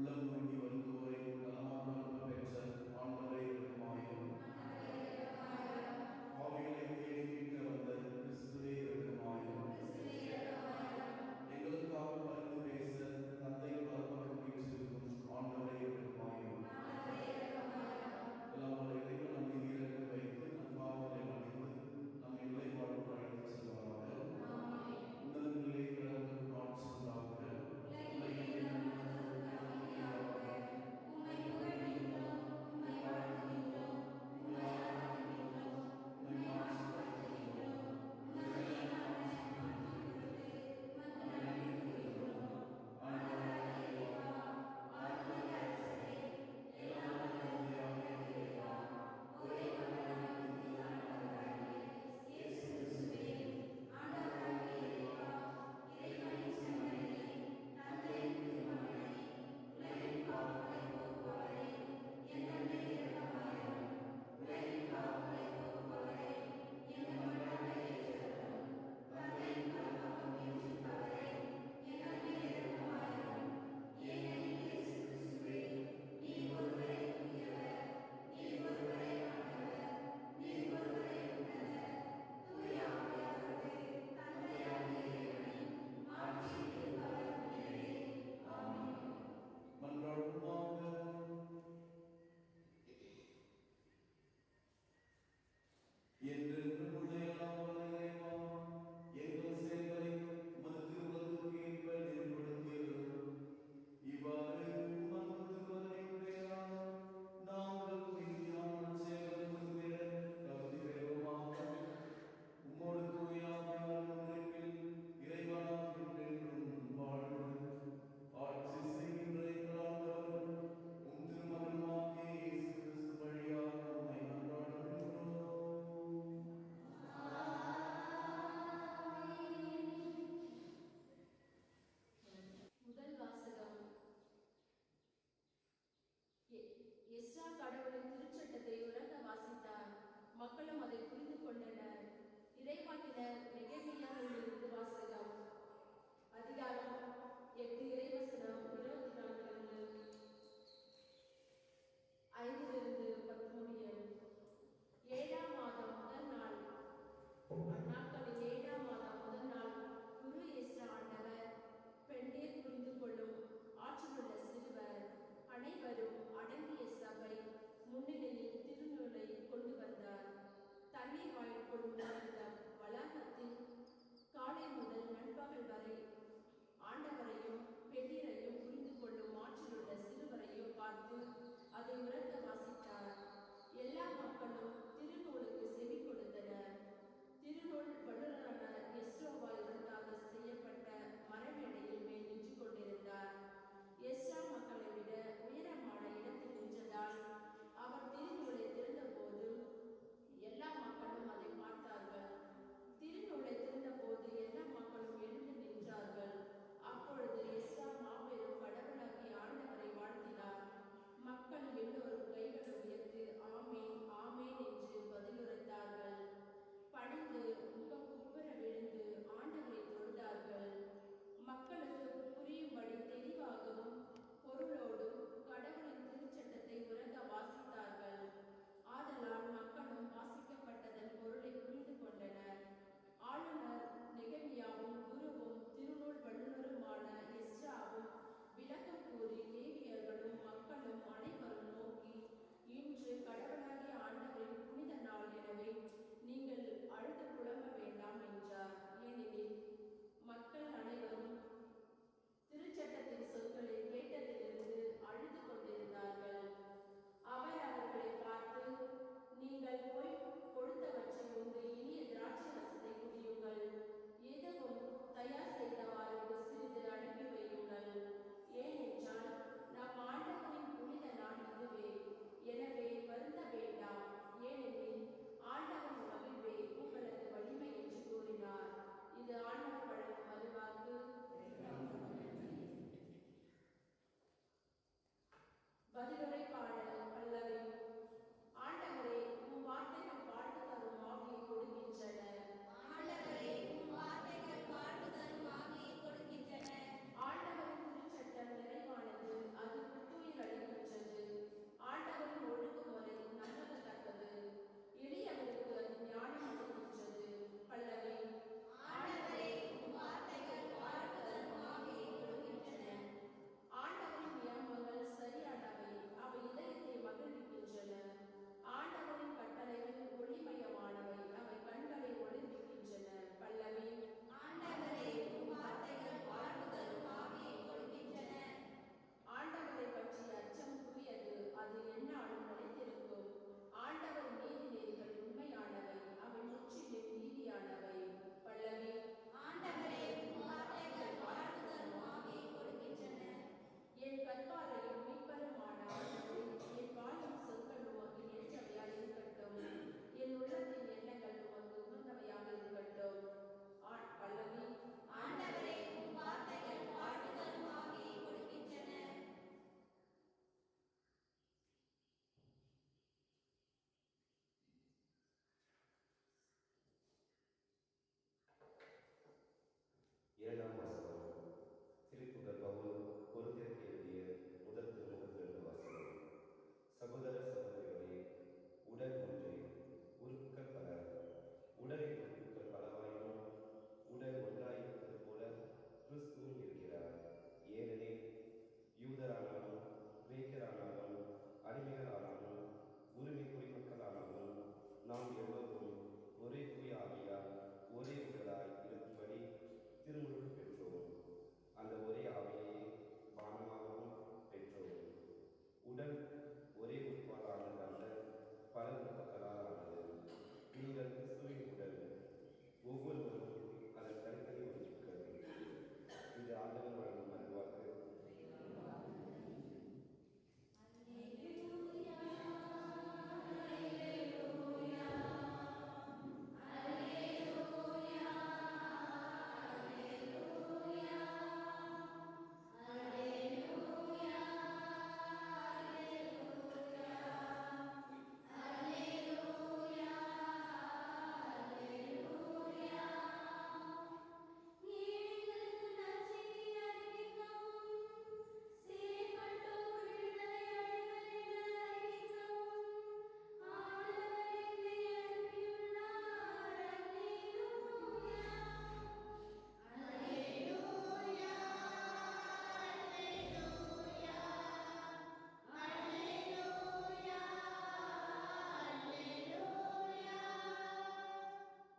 உள்ளம் நோக்கி வருவோரை நலமாக பெற்ற ஆண்டவரே இரக்கமாயிரும். பாவிகளை தேடி மீட்க வந்த கிறிஸ்துவே இரக்கமாயிரும். எங்களுக்காக பரிந்து பேச தந்தை பரமக்கு வீற்றிருக்கும் ஆண்டவரே இரக்கமாயிரும். எல்லாம் வல்ல இறைவன் நம்மை இறக்க வைத்து நம் பாவங்களை மன்னித்து நம்மை நிலைப்பாடு அழைத்து செல்வாராக. உன்னதங்களிலே கிடந்து மாற்றுவதாக. எஸ்ரா கடவுளின் திருச்சட்டத்தை உறக்க வாசித்தார். மக்களும் அதை புரிந்து கொண்டனர். இறைவாக்கினர் நெகேமியாவிலிருந்து வாசகம். அதிகாரம் 8 இறைவசனம் 24 5-10 முடிய. 7ஆம் மாதம் முதல் நாள். அந்நாட்களில் 7ஆம் மாதம் முதல் நாள் குரு எஸ்ரா ஆண்டவர் பெண்டேர் புரிந்து கொள்ளும் ஆற்றலுள்ள சிறுவர் அனைவரும் அடங்கிய சபை முன்னிலையில் திருநூலை கொண்டு வந்தார். தண்ணீர் வாய்க்கொண்டு வளாகத்தின் 7ஆம் வாசகம். திருத்தூதர் பவுல் கொரிந்தியருக்கு எழுதிய முதல் திருமுகத்திலிருந்து வாசகம். சகோதர சகோதரிகளே, உடல் ஒன்றே, உறுப்புகள் பல. உடலின் உறுப்புகள் பலவாயினும் உடல் ஒன்றாயிருப்பது போல கிறிஸ்துவும் இருக்கிறார். ஏனெனில் யூதரானாலும் கிரேக்கரானாலும் அடிமைகளானாலும் உரிமை குடிமக்களானாலும் நாம் எல்லோரும் ஒரே தூய ஆவியால் ஒரே உடலாய் இருக்கும்படி திருமுழுக்கு பெற்றோம். அந்த ஒரே ஆவியையே பானமாகவும் பெற்றோம். உடல் ஒரே உறுப்பால் ஆனது அல்ல, பல உறுப்புகளால் ஆனது. நீங்கள் கிறிஸ்துவின் உடல், ஒவ்வொருவரும் அதன் தனித்தனி உறுப்புகள். இது ஆண்டவர் வழங்கும் அருள்வாக்கு.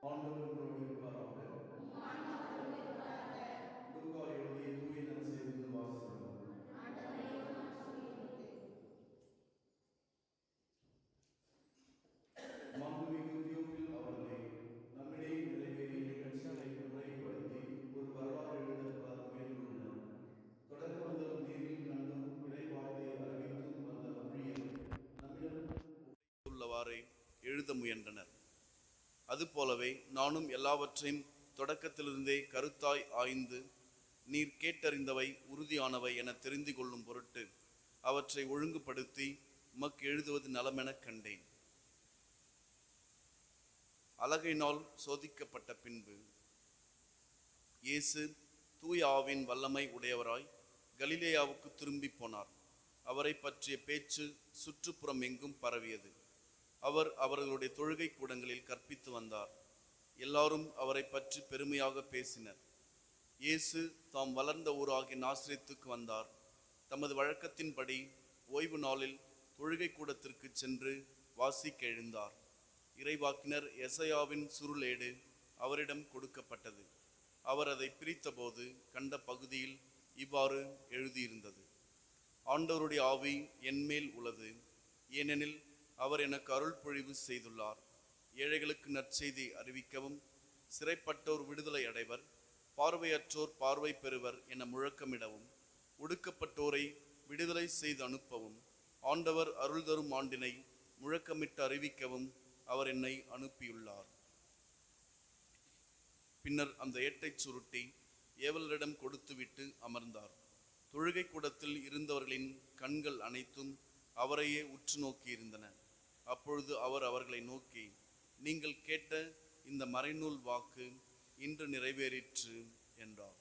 ஆண்டவர் உங்களோடு இருப்பாராக. லூக்கா எழுதிய தூய நற்செய்தியிலிருந்து வாசகம். மாண்புமிகு தியோபில் அவர்களே, நம்மிடையே நிறைவேறிய நிகழ்ச்சிகளை முறைப்படுத்தி ஒரு வரலாறு எழுத வேண்டுள்ளனர். தொடக்க முதல் நேரில் கண்டும் இறைவார்த்தை அறிவித்தும் வந்த ஊழியர் நம்மிடம் உள்ளவாறே எழுத முயன்றனர். அதுபோலவே நானும் எல்லாவற்றையும் தொடக்கத்திலிருந்தே கருத்தாய் ஆய்ந்து நீர் கேட்டறிந்தவை உறுதியானவை என தெரிந்து கொள்ளும் பொருட்டு அவற்றை ஒழுங்குபடுத்தி உமக்கு எழுதுவது நலமென கண்டேன். அலகையினால் சோதிக்கப்பட்ட பின்பு இயேசு தூய ஆவியின் வல்லமை உடையவராய் கலிலேயாவுக்கு திரும்பி போனார். அவரை பற்றிய பேச்சு சுற்றுப்புறம் எங்கும் பரவியது. அவர் அவர்களுடைய தொழுகை கூடங்களில் கற்பித்து வந்தார். எல்லாரும் அவரை பற்றி பெருமையாக பேசினர். இயேசு தாம் வளர்ந்த ஊராகிய நாசரேத்துக்கு வந்தார். தமது வழக்கத்தின்படி ஓய்வு நாளில் தொழுகை கூடத்திற்கு சென்று வாசிக்க எழுந்தார். இறைவாக்கினர் எசையாவின் சுருளேடு அவரிடம் கொடுக்கப்பட்டது. அவர் அதை பிரித்தபோது கண்ட பகுதியில் இவ்வாறு எழுதியிருந்தது: ஆண்டவருடைய ஆவி என்மேல் உள்ளது, ஏனெனில் அவர் எனக்கு அருள் பொழிவு செய்துள்ளார். ஏழைகளுக்கு நற்செய்தி அறிவிக்கவும், சிறைப்பட்டோர் விடுதலை அடைவர், பார்வையற்றோர் பார்வை பெறுவர் என முழக்கமிடவும், ஒடுக்கப்பட்டோரை விடுதலை செய்து அனுப்பவும், ஆண்டவர் அருள் தரும் ஆண்டினை முழக்கமிட்டு அறிவிக்கவும் அவர் என்னை அனுப்பியுள்ளார். பின்னர் அந்த ஏட்டை சுருட்டி ஏவலரிடம் கொடுத்துவிட்டு அமர்ந்தார். தொழுகை கூடத்தில் இருந்தவர்களின் கண்கள் அனைத்தும் அவரையே உற்று நோக்கி இருந்தன. அப்பொழுது அவர் அவர்களை நோக்கி, நீங்கள் கேட்ட இந்த மறைநூல் வாக்கு இன்று நிறைவேறிற்று என்றார்.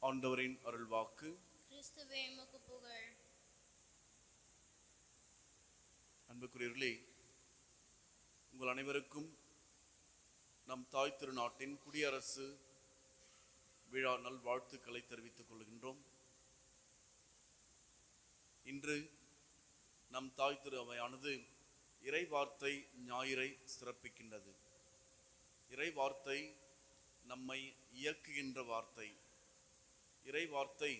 ஆண்டவரின் அருள் வாக்கு. கிறிஸ்துவே உமக்கு புகழ். அன்புக்குரியவர்களே, உங்கள் அனைவருக்கும் நம் தாய் திருநாட்டின் குடியரசு விழா நல்வாழ்த்துக்களை தெரிவித்துக் கொள்கின்றோம். இன்று நம் தாய் திரு அவையானது இறை வார்த்தை ஞாயிறை சிறப்பிக்கின்றது. இறை வார்த்தை நம்மை இயக்குகின்ற வார்த்தை. இறை வார்த்தை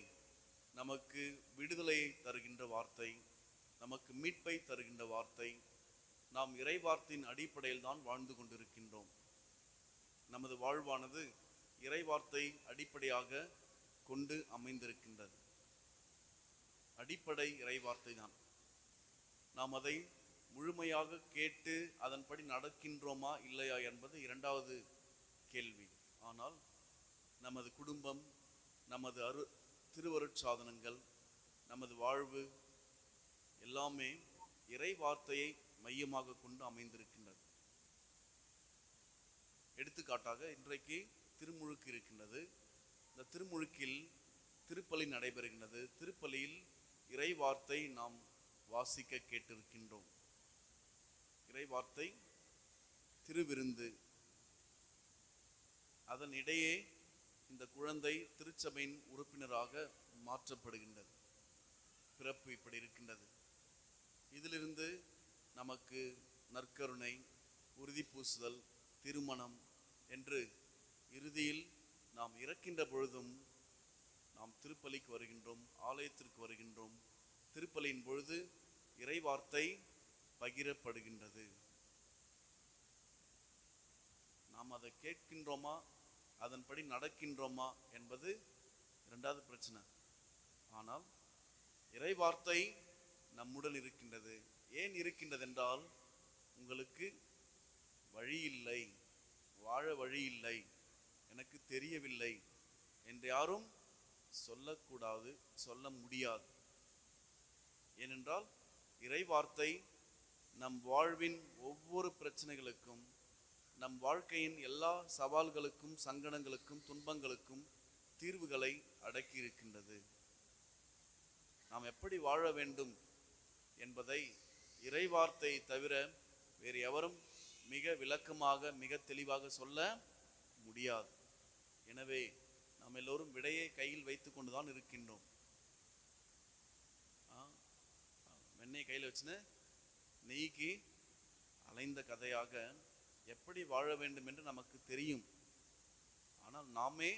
நமக்கு விடுதலையை தருகின்ற வார்த்தை, நமக்கு மீட்பை தருகின்ற வார்த்தை. நாம் இறை வார்த்தையின் அடிப்படையில் தான் வாழ்ந்து கொண்டிருக்கின்றோம். நமது வாழ்வானது இறை வார்த்தை அடிப்படையாக கொண்டு அமைந்திருக்கின்றது. அடிப்படை இறை வார்த்தை தான். நாம் அதை முழுமையாக கேட்டு அதன்படி நடக்கின்றோமா இல்லையா என்பது இரண்டாவது கேள்வி. ஆனால் நமது குடும்பம், நமது திருவருட்சாதனங்கள், நமது வாழ்வு எல்லாமே இறை வார்த்தையை மையமாக கொண்டு அமைந்திருக்கின்றது. எடுத்துக்காட்டாக இன்றைக்கு திருமுழுக்கு இருக்கின்றது. இந்த திருமுழுக்கில் திருப்பலி நடைபெறுகின்றது. திருப்பலியில் இறை வார்த்தை நாம் வாசிக்க கேட்டிருக்கின்றோம். இறை வார்த்தை திருவிருந்து. அதன் இடையே இந்த குழந்தை திருச்சபையின் உறுப்பினராக மாற்றப்படுகின்றது. பிறப்பு இப்படி இருக்கின்றது. இதிலிருந்து நமக்கு நற்கருணை, உறுதி பூசுதல், திருமணம் என்று இறுதியில் நாம் இறக்கின்ற பொழுதும் நாம் திருப்பலிக்கு வருகின்றோம், ஆலயத்திற்கு வருகின்றோம். திருப்பலியின் பொழுது இறைவார்த்தை பகிரப்படுகின்றது. நாம் அதை கேட்கின்றோமா, அதன்படி நடக்கின்றோமா என்பது இரண்டாவது பிரச்சனை. ஆனால் இறைவார்த்தை நம்முடன் இருக்கின்றது. ஏன் இருக்கின்றது என்றால், உங்களுக்கு வழி இல்லை, வாழ வழி இல்லை, எனக்கு தெரியவில்லை என்று யாரும் சொல்லக்கூடாது, சொல்ல முடியாது. ஏனென்றால் இறைவார்த்தை நம் வாழ்வின் ஒவ்வொரு பிரச்சனைகளுக்கும், நம் வாழ்க்கையின் எல்லா சவால்களுக்கும், சங்கடங்களுக்கும், துன்பங்களுக்கும் தீர்வுகளை அடக்கி இருக்கின்றது. நாம் எப்படி வாழ வேண்டும் என்பதை இறைவார்த்தை தவிர வேறு எவரும் மிக விளக்கமாக, மிக தெளிவாக சொல்ல முடியாது. எனவே நாம் எல்லோரும் விடையை கையில் வைத்து கொண்டுதான் இருக்கின்றோம். வெண்ணெய் கையில் வச்சுன்னு நெய்க்கு அலைந்த கதையாக எப்படி வாழ வேண்டும் என்று நமக்கு தெரியும். ஆனால் நாமே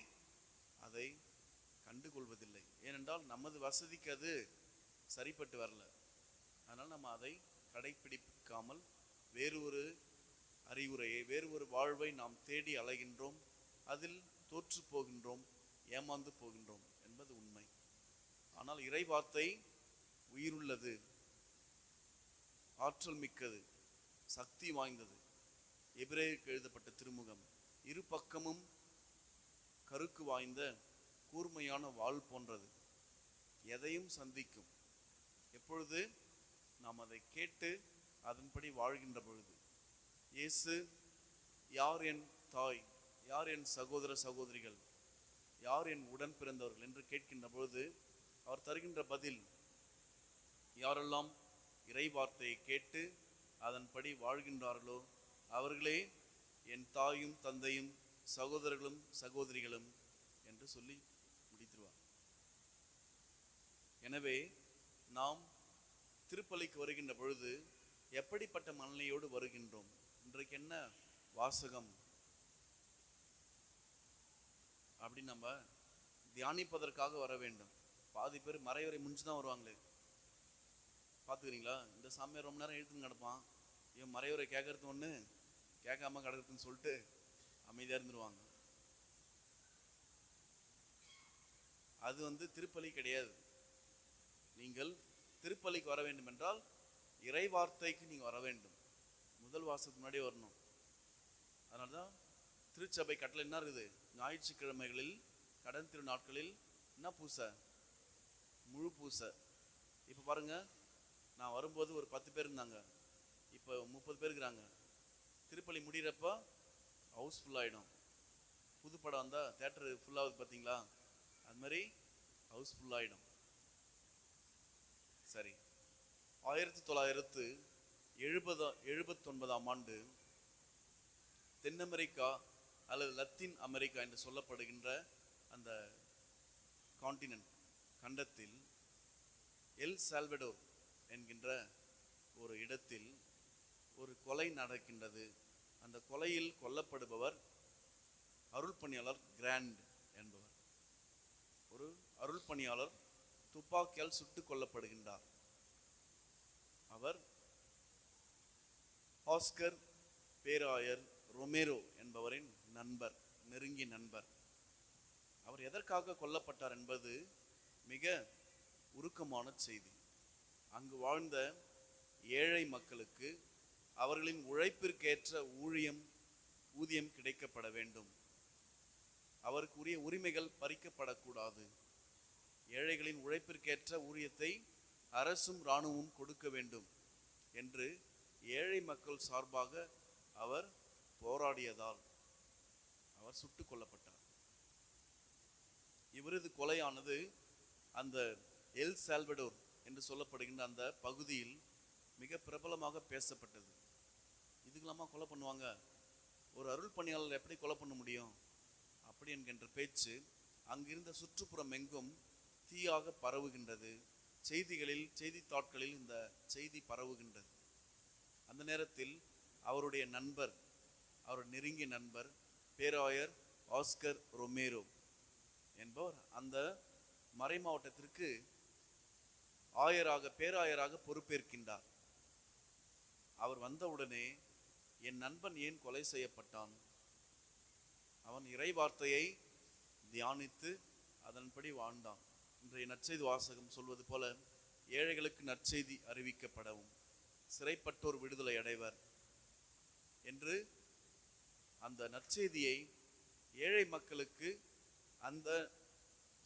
அதை கண்டுகொள்வதில்லை. ஏனென்றால் நமது வசதிக்கு அது சரிப்பட்டு வரல. அதனால் நம்ம அதை கடைப்பிடிக்காமல் வேறு ஒரு அறிவுரையை, வேறு ஒரு வாழ்வை நாம் தேடி அலைகின்றோம். அதில் தோற்று போகின்றோம், ஏமாந்து போகின்றோம் என்பது உண்மை. ஆனால் இறைவார்த்தை உயிருள்ளது, ஆற்றல் மிக்கது, சக்தி வாய்ந்தது. எபிரேயருக்கு எழுதப்பட்ட திருமுகம் இரு பக்கமும் கருக்கு வாய்ந்த கூர்மையான வாள் போன்றது. எதையும் சந்திக்கும். எப்பொழுது நாம் அதை கேட்டு அதன்படி வாழ்கின்ற பொழுது, இயேசு யார் என் தாய், யார் என் சகோதர சகோதரிகள், யார் என் உடன் பிறந்தவர்கள் என்று கேட்கின்ற பொழுது அவர் தருகின்ற பதில், யாரெல்லாம் இறை வார்த்தையை கேட்டு அதன்படி வாழ்கின்றார்களோ அவர்களே என் தாயும் தந்தையும் சகோதரர்களும் சகோதரிகளும் என்று சொல்லி முடித்துருவார். எனவே நாம் திருப்பலிக்கு வருகின்ற பொழுது எப்படிப்பட்ட மனநிலையோடு வருகின்றோம்? இன்றைக்கு என்ன வாசகம் அப்படி நம்ம தியானிப்பதற்காக வர வேண்டும். பாதி பேர் மறைவரை முடிஞ்சு தான் வருவாங்களே, பார்த்துக்கிறீங்களா? இந்த சாமியார் ரொம்ப நேரம் எழுத்துன்னு கிடப்பான், இவன் மறைவரை கேட்கறது ஒன்று, கேட்காம கிடக்குதுன்னு சொல்லிட்டு அமைதியாக இருந்துருவாங்க. அது திருப்பலி கிடையாது. நீங்கள் திருப்பலிக்கு வர வேண்டும் என்றால் இறை வார்த்தைக்கு நீங்கள் வர வேண்டும். முதல் வாசத்துக்கு முன்னாடியே வரணும். அதனால தான் திருச்சபை கட்டளை என்ன இருக்குது? ஞாயிற்றுக்கிழமைகளில், கடன் திரு நாட்களில் என்ன பூசை? முழு பூசை. இப்போ பாருங்க, நான் வரும்போது ஒரு 10 பேர் இருந்தாங்க, இப்போ 30 பேர் இருக்கிறாங்க. திருப்பலி முடிகிறப்ப ஹவுஸ் ஃபுல்லாகிடும். புது படம் வந்தால் தேட்டரு ஃபுல்லாகுது பார்த்தீங்களா? அது மாதிரி ஹவுஸ் ஃபுல்லாகிடும். சரி, 1979ஆம் ஆண்டு தென் அமெரிக்கா அல்லது லத்தீன் அமெரிக்கா என்று சொல்லப்படுகின்ற அந்த கண்டத்தில் எல் சால்வடோர் என்கின்ற ஒரு இடத்தில் ஒரு கொலை நடக்கின்றது. அந்த கொலையில் கொல்லப்படுபவர் அருள் பணியாளர் கிராண்ட் என்பவர். ஒரு அருள் பணியாளர் துப்பாக்கியால் சுட்டுக் கொல்லப்படுகின்றார். அவர் ஆஸ்கர் பேராயர் ரொமேரோ என்பவரின் நண்பர், நெருங்கிய நண்பர். அவர் எதற்காக கொல்லப்பட்டார் என்பது மிக உருக்கமான செய்தி. அங்கு வாழ்ந்த ஏழை மக்களுக்கு அவர்களின் உழைப்பிற்கேற்ற ஊதியம் கிடைக்கப்பட வேண்டும். அவருக்குரிய உரிமைகள் பறிக்கப்படக்கூடாது. ஏழைகளின் உழைப்பிற்கேற்ற ஊதியத்தை அரசும் இராணுவமும் கொடுக்க வேண்டும் என்று ஏழை மக்கள் சார்பாக அவர் போராடியதால் அவர் சுட்டுக் கொல்லப்பட்டார். இவரது கொலையானது அந்த எல் சால்வடோர் என்று சொல்லப்படுகின்ற அந்த பகுதியில் மிக பிரபலமாக பேசப்பட்டது. இதுக்கெல்லாமா கொலை பண்ணுவாங்க, ஒரு அருள் பணியாளர் எப்படி கொலை பண்ண முடியும் அப்படி என்கின்ற பேச்சு அங்கிருந்த சுற்றுப்புறம் எங்கும் தீயாக பரவுகின்றது. செய்திகளில், செய்தித்தாட்களில் இந்த செய்தி பரவுகின்றது. அந்த நேரத்தில் அவருடைய நண்பர், அவர் நெருங்கிய நண்பர் பேராயர் ஆஸ்கர் ரொமேரோ என்பவர் அந்த மறை மாவட்டத்திற்கு பேராயராக பொறுப்பேற்கின்றார். அவர் வந்தவுடனே என் நண்பன் ஏன் கொலை செய்யப்பட்டான், அவன் இறை வார்த்தையை தியானித்து அதன்படி வாழ்ந்தான். இன்றைய நற்செய்தி வாசகம் சொல்வது போல ஏழைகளுக்கு நற்செய்தி அறிவிக்கப்படவும் சிறைப்பட்டோர் விடுதலை அடைவர் என்று அந்த நற்செய்தியை ஏழை மக்களுக்கு அந்த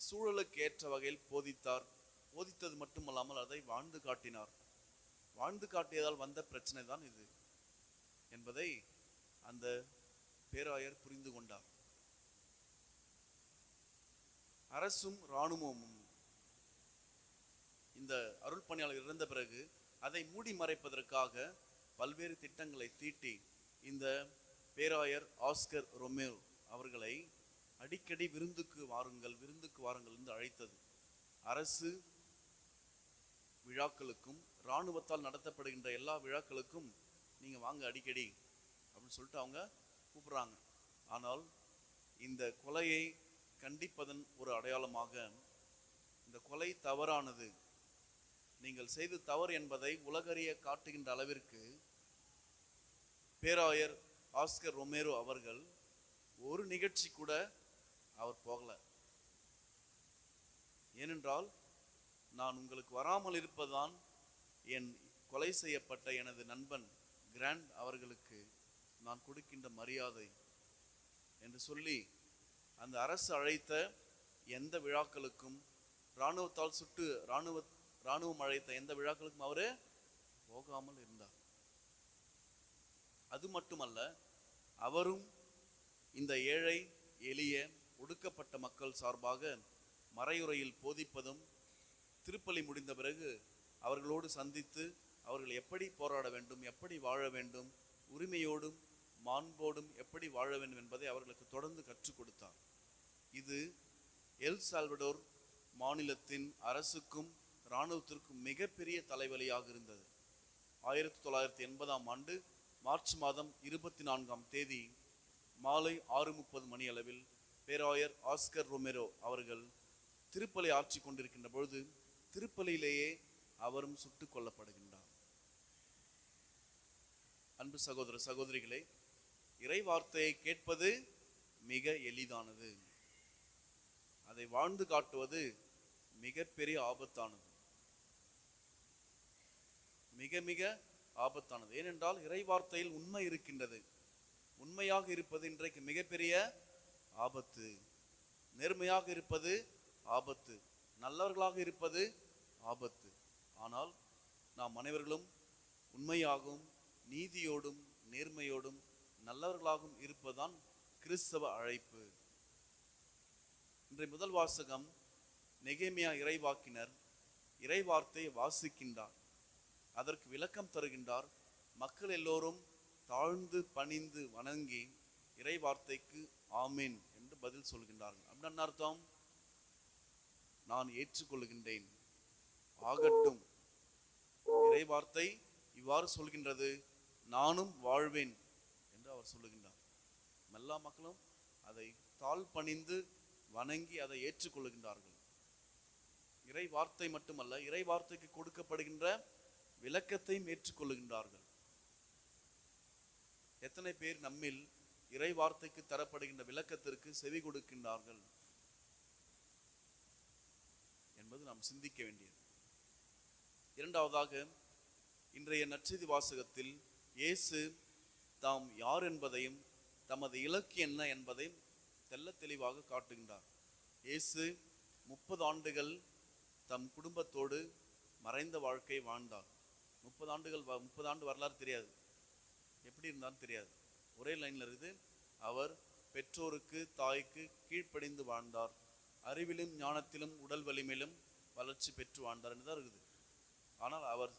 சூழலுக்கு ஏற்ற வகையில் போதித்தார். போதித்தது மட்டுமல்லாமல் அதை வாழ்ந்து காட்டினார். வாழ்ந்து காட்டியதால் வந்த பிரச்சனை தான் இது என்பதை அந்த பேராயர் புரிந்து கொண்டார். அரசும் இராணுவமும் இந்த அருள் பணியாளர் இறந்த பிறகு அதை மூடி மறைப்பதற்காக பல்வேறு திட்டங்களை தீட்டி இந்த பேராயர் ஆஸ்கர் ரொமேரோ அவர்களை அடிக்கடி விருந்துக்கு வாருங்கள் என்று அழைத்தது. அரசு விழாக்களுக்கும் இராணுவத்தால் நடத்தப்படுகின்ற எல்லா விழாக்களுக்கும் நீங்க வாங்க அடிக்கடி அப்படின்னு சொல்லிட்டு அவங்க கூப்பிடுறாங்க. ஆனால் இந்த கொலையை கண்டிப்பதன் ஒரு அடையாளமாக இந்த கொலை தவறானது, நீங்கள் செய்து தவறு என்பதை உலகறிய காட்டுகின்ற அளவிற்கு பேராயர் ஆஸ்கர் ரொமேரோ அவர்கள் ஒரு நிகழ்ச்சி கூட அவர் போகல. ஏனென்றால் நான் உங்களுக்கு வராமல் இருப்பதுதான் என் கொலை செய்யப்பட்ட எனது நண்பன் கிராண்ட் அவர்களுக்கு நான் கொடுக்கின்ற மரியாதை என்று சொல்லி அந்த அரசு அழைத்த எந்த விழாக்களுக்கும் இராணுவம் அழைத்த எந்த விழாக்களுக்கும் அவரு போகாமல் இருந்தார். அது மட்டுமல்ல, அவரும் இந்த ஏழை எளிய ஒடுக்கப்பட்ட மக்கள் சார்பாக மறையுறையில் போதிப்பதும், திருப்பலி முடிந்த பிறகு அவர்களோடு சந்தித்து அவர்கள் எப்படி போராட வேண்டும், எப்படி வாழ வேண்டும், உரிமையோடும் மாண்போடும் எப்படி வாழ வேண்டும் என்பதை அவர்களுக்கு தொடர்ந்து கற்றுக் கொடுத்தார். இது எல் சால்வடோர் மாநிலத்தின் அரசுக்கும் இராணுவத்திற்கும் மிகப்பெரிய தலைவலியாக இருந்தது. 1980 ஆண்டு மார்ச் மாதம் 24 மாலை 6:30 மணி அளவில் பேராயர் ஆஸ்கர் ரொமேரோ அவர்கள் திருப்பலி ஆற்றி கொண்டிருக்கின்ற பொழுது திருப்பலியிலேயே அவரும் சுட்டுக் கொல்லப்படுகின்றார். அன்பு சகோதர சகோதரிகளே, இறை வார்த்தையை கேட்பது மிக எளிதானது, அதை வாழ்ந்து காட்டுவது மிகப்பெரிய ஆபத்தானது, மிக மிக ஆபத்தானது. ஏனென்றால் இறை வார்த்தையில் உண்மை இருக்கின்றது. உண்மையாக இருப்பது இன்றைக்கு மிகப்பெரிய ஆபத்து. நேர்மையாக இருப்பது ஆபத்து, நல்லவர்களாக இருப்பது ஆபத்து. ஆனால் நாம் அனைவர்களும் உண்மையாகவும் நீதியோடும் நேர்மையோடும் நல்லவர்களாகவும் இருப்பதுதான் கிறிஸ்தவ அழைப்பு. இன்றைய முதல் வாசகம், நெகேமியா இறைவாக்கினர் இறை வார்த்தையை வாசிக்கின்றார், அதற்கு விளக்கம் தருகின்றார். மக்கள் எல்லோரும் தாழ்ந்து பணிந்து வணங்கி இறை வார்த்தைக்கு ஆமீன் என்று பதில் சொல்கின்றார்கள். அப்படின்னு அர்த்தம், நான் ஏற்றுக்கொள்கின்றேன், ஆகட்டும். இறை வார்த்தை இவ்வாறு சொல்கின்றது, நானும் வாழ்வேன் என்று அவர் சொல்லுகின்றார். எல்லா மக்களும் அதை தாழ் பணிந்து வணங்கி அதை ஏற்றுக்கொள்கின்றார்கள். இறை வார்த்தை மட்டுமல்ல, இறை வார்த்தைக்கு கொடுக்கப்படுகின்ற விளக்கத்தையும் ஏற்றுக்கொள்கின்றார்கள். எத்தனை பேர் நம்மில் இறை வார்த்தைக்கு தரப்படுகின்ற விளக்கத்திற்கு செவி கொடுக்கின்றார்கள் என்பது நாம் சிந்திக்க வேண்டியது. இரண்டாவதாக, இன்றைய நற்செய்தி வாசகத்தில் இயேசு தாம் யார் என்பதையும் தமது இலக்கு என்ன என்பதையும் தெள்ள தெளிவாக காட்டுகின்றார். இயேசு 30 ஆண்டுகள் தம் குடும்பத்தோடு மறைந்த வாழ்க்கை வாழ்ந்தார். 30 ஆண்டு வரலாறு தெரியாது, எப்படி இருந்தாலும் தெரியாது. ஒரே லைன்ல இருக்குது, அவர் பெற்றோருக்கு தாய்க்கு கீழ்ப்படிந்து வாழ்ந்தார். அறிவிலும் ஞானத்திலும் உடல் வலிமையிலும் வளர்ச்சி பெற்று வாழ்ந்தார் என்று தான் இருக்குது. ஆனால் அவர்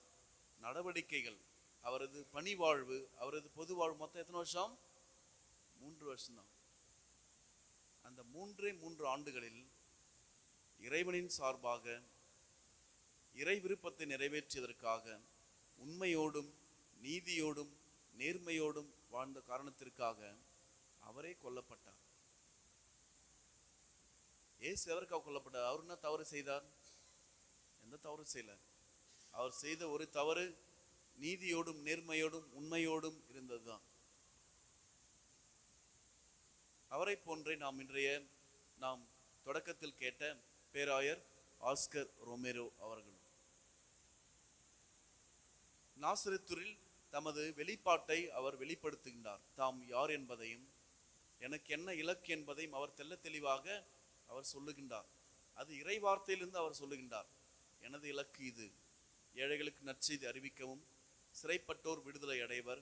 நடவடிக்கைகள், அவரது பணி வாழ்வு, அவரது பொது வாழ்வு மொத்தம் எத்தனை வருஷம்? 3 வருஷம்தான். அந்த 3 ஆண்டுகளில் இறைவனின் சார்பாக இறை விருப்பத்தை நிறைவேற்றியதற்காக உண்மையோடும் நீதியோடும் நேர்மையோடும் வாழ்ந்த காரணத்திற்காக அவரே கொல்லப்பட்டார். இயேசு எதற்காக கொல்லப்பட்டார்? அவர் என்ன தவறு செய்தார்? எந்த தவறு செய்யல. அவர் செய்த ஒரு தவறு நீதியோடும் நேர்மையோடும் உண்மையோடும் இருந்ததுதான். அவரை போன்றே நாம் தொடக்கத்தில் கேட்ட பேராயர் ஆஸ்கர் ரொமேரோ அவர்கள் நாசரேத்தில் தமது வெளிப்பாட்டை அவர் வெளிப்படுத்துகின்றார். தாம் யார் என்பதையும் எனக்கு என்ன இலக்கு என்பதையும் அவர் தெள்ள தெளிவாக அவர் சொல்லுகின்றார். அது இறை வார்த்தையிலிருந்து அவர் சொல்லுகின்றார். எனது இலக்கு இது, ஏழைகளுக்கு நற்செய்தி அறிவிக்கவும், சிறைப்பட்டோர் விடுதலை அடைவர்,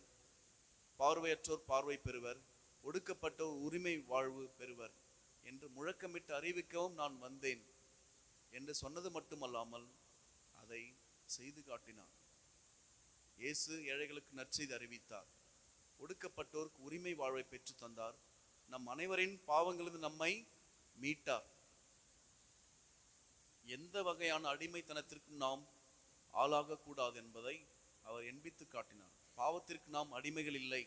பார்வையற்றோர் பார்வை பெறுவர், ஒடுக்கப்பட்டோர் உரிமை வாழ்வு பெறுவர் என்று முழக்கமிட்டு அறிவிக்கவும் நான் வந்தேன் என்று சொன்னது மட்டுமல்லாமல் அதை செய்து காட்டினார். இயேசு ஏழைகளுக்கு நற்செய்தி அறிவித்தார், ஒடுக்கப்பட்டோருக்கு உரிமை வாழ்வை பெற்று தந்தார், நம் அனைவரின் பாவங்களிலிருந்து நம்மை மீட்டார். எந்த வகையான அடிமைத்தனத்திற்கும் நாம் ஆளாகக்கூடாது என்பதை அவர் எண்பித்து காட்டினார். பாவத்திற்கு நாம் அடிமைகள் இல்லை,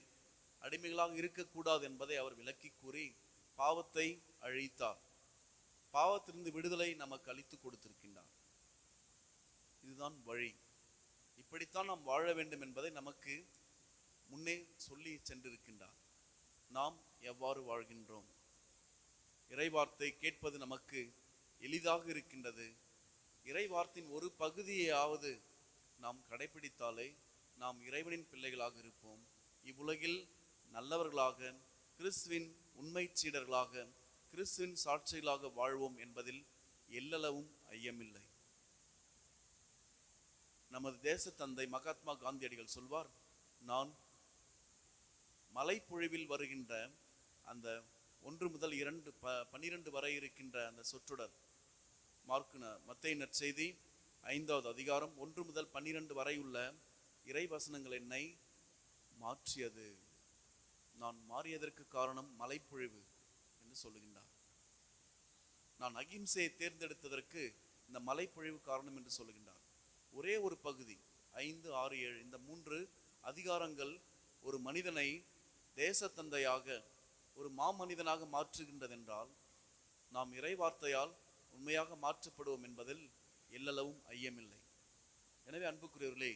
அடிமைகளாக இருக்கக்கூடாது என்பதை அவர் விளக்கி கூறி பாவத்தை அழித்தார். பாவத்திலிருந்து விடுதலை நமக்கு அளித்து கொடுத்திருக்கின்றார். இதுதான் வழி. இப்படித்தான் நாம் வாழ வேண்டும் என்பதை நமக்கு முன்னே சொல்லி சென்றிருக்கின்றார். நாம் எவ்வாறு வாழ்கின்றோம்? இறைவார்த்தை கேட்பது நமக்கு எளிதாக இருக்கின்றது. இறைவார்த்தையின் ஒரு பகுதியாவது நாம் கடைபிடித்தாலே நாம் இறைவனின் பிள்ளைகளாக இருப்போம். இவ்வுலகில் நல்லவர்களாக, கிறிஸ்துவின் உண்மை சீடர்களாக, கிறிஸ்துவின் சாட்சிகளாக வாழ்வோம் என்பதில் எல்லளவும் ஐயமில்லை. நமது தேச தந்தை மகாத்மா காந்தியடிகள் சொல்வார், நான் மலைப்பொழிவில் வருகின்ற அந்த 1 முதல் 12 வரை இருக்கின்ற அந்த சொற்றொடர், மத்தேயு நற்செய்தி 5வது அதிகாரம் 1 முதல் 12 வரை உள்ள இறை வசனங்கள் என்னை மாற்றியது. நான் மாறியதற்கு காரணம் மலைப்பொழிவு என்று சொல்லுகின்றார். நான் அகிம்சையை தேர்ந்தெடுத்ததற்கு இந்த மலைப்பொழிவு காரணம் என்று சொல்லுகின்றார். ஒரே ஒரு பகுதி 5, 6, 7 இந்த 3 அதிகாரங்கள் ஒரு மனிதனை தேசத்தந்தையாக, ஒரு மாமனிதனாக மாற்றுகின்றதென்றால் நாம் இறை வார்த்தையால் உண்மையாக மாற்றப்படுவோம் என்பதில் எல்லளவும் ஐயமில்லை. எனவே அன்புக்குரியவர்களே,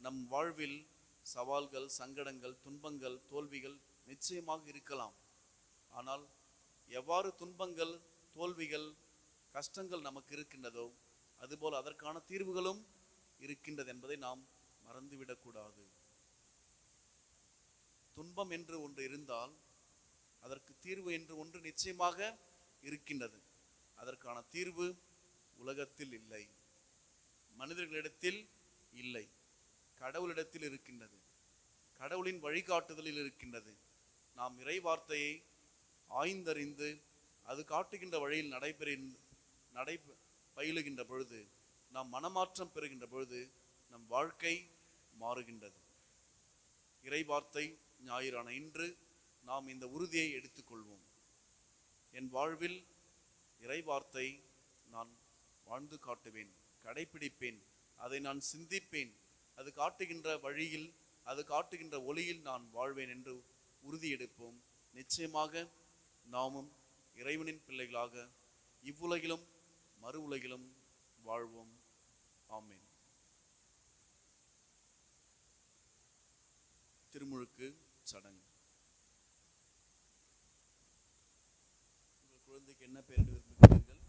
நம் வாழ்வில் சவால்கள், சங்கடங்கள், துன்பங்கள், தோல்விகள் நிச்சயமாக இருக்கலாம். ஆனால் எவ்வாறு துன்பங்கள், தோல்விகள், கஷ்டங்கள் நமக்கு இருக்கின்றதோ அதுபோல் அதற்கான தீர்வுகளும் இருக்கின்றது என்பதை நாம் மறந்துவிடக்கூடாது. துன்பம் என்று ஒன்று இருந்தால் அதற்கு தீர்வு என்று ஒன்று நிச்சயமாக இருக்கின்றது. அதற்கான தீர்வு உலகத்தில் இல்லை, மனிதர்களிடத்தில் இல்லை, கடவுளிடத்தில் இருக்கின்றது. கடவுளின் வழிகாட்டுதலில் இருக்கின்றது. நாம் இறை வார்த்தையை ஆய்ந்தறிந்து அது காட்டுகின்ற வழியில் பயிலுகின்ற பொழுது, நாம் மனமாற்றம் பெறுகின்ற பொழுது நம் வாழ்க்கை மாறுகின்றது. இறை வார்த்தை ஞாயிறான இன்று நாம் இந்த உறுதியை எடுத்துக்கொள்வோம். என் வாழ்வில் இறை வார்த்தை நான் வாழ்ந்து காட்டுவேன், கடைபிடிப்பேன், அதை நான் சிந்திப்பேன், அது காட்டுகின்ற வழியில், அது காட்டுகின்ற ஒளியில் நான் வாழ்வேன் என்று உறுதி எடுப்போம். நிச்சயமாக நாமும் இறைவனின் பிள்ளைகளாக இவ்வுலகிலும் மறு உலகிலும் வாழ்வோம். ஆமென். திருமுழுக்கு சடங்கு. உங்கள் குழந்தைக்கு என்ன பெயரிட விரும்புகிறீர்கள்?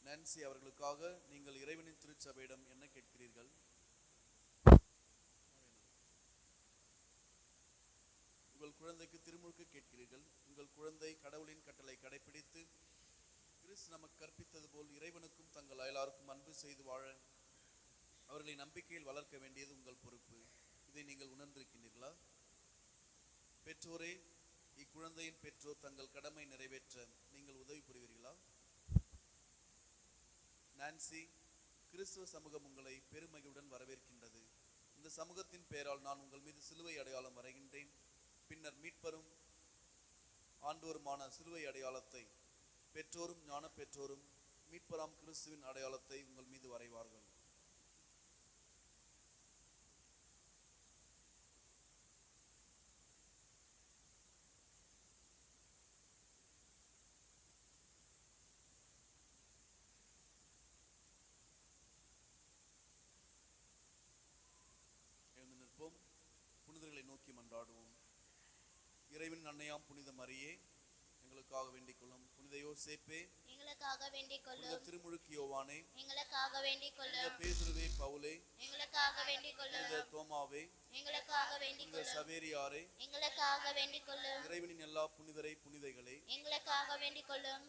நான்சி அவர்களுக்காக நீங்கள் இறைவனின் திருச்சபையிடம் என்ன கேட்கிறீர்கள்? உங்கள் குழந்தைக்கு திருமுழுக்கு கேட்கிறீர்கள். உங்கள் குழந்தை கடவுளின் கட்டளை கடைபிடித்து கிறிஸ்து நமக்கு கற்பித்தது போல் இறைவனுக்கும் தங்கள் அயலாருக்கும் அன்பு செய்து வாழ அவர்களை நம்பிக்கையில் வளர்க்க வேண்டியது உங்கள் பொறுப்பு. இதை நீங்கள் உணர்ந்திருக்கின்றீர்களா? பெற்றோரே, இக்குழந்தையின் பெற்றோர் தங்கள் கடமை நிறைவேற்ற நீங்கள் உதவி புரிவீர்களா? நான்சி, கிறிஸ்துவ சமூகம் உங்களை பெருமகிழ்வுடன் வரவேற்கின்றது. இந்த சமூகத்தின் பெயரால் நான் உங்கள் மீது சிலுவை அடையாளம் வரைகின்றேன். பின்னர் மீட்பரும் ஆண்டோருமான சிலுவை அடையாளத்தை பெற்றோரும் ஞான பெற்றோரும் மீட்பராம் கிறிஸ்துவின் அடையாளத்தை உங்கள் மீது வரைவார்கள். எழுந்து நிற்போம். புனிதர்களை நோக்கி மன்றாடுவோம். இறைவனின் அன்னையாம் புனித மரியே, எங்களுக்காக வேண்டிக் கொள்ளும். புனித யோசேப்பே, எங்களுக்காக வேண்டிக் புனித கொள்ளும். திருமுழுக்கு யோவானே, எங்களுக்காக வேண்டிக் புனித கொள்ளும். பேதுருவே பவுலே, எங்களுக்காக வேண்டிக் புனித கொள்ளும். தோமாவே, எங்களுக்காக வேண்டிக் புனித கொள்ளும். சவேரியாரே, எங்களுக்காக வேண்டிக் கொள்ளும். இறைவனின் எல்லா புனிதரை புனிதைகளே, எங்களுக்காக வேண்டிக் கொள்ளும்.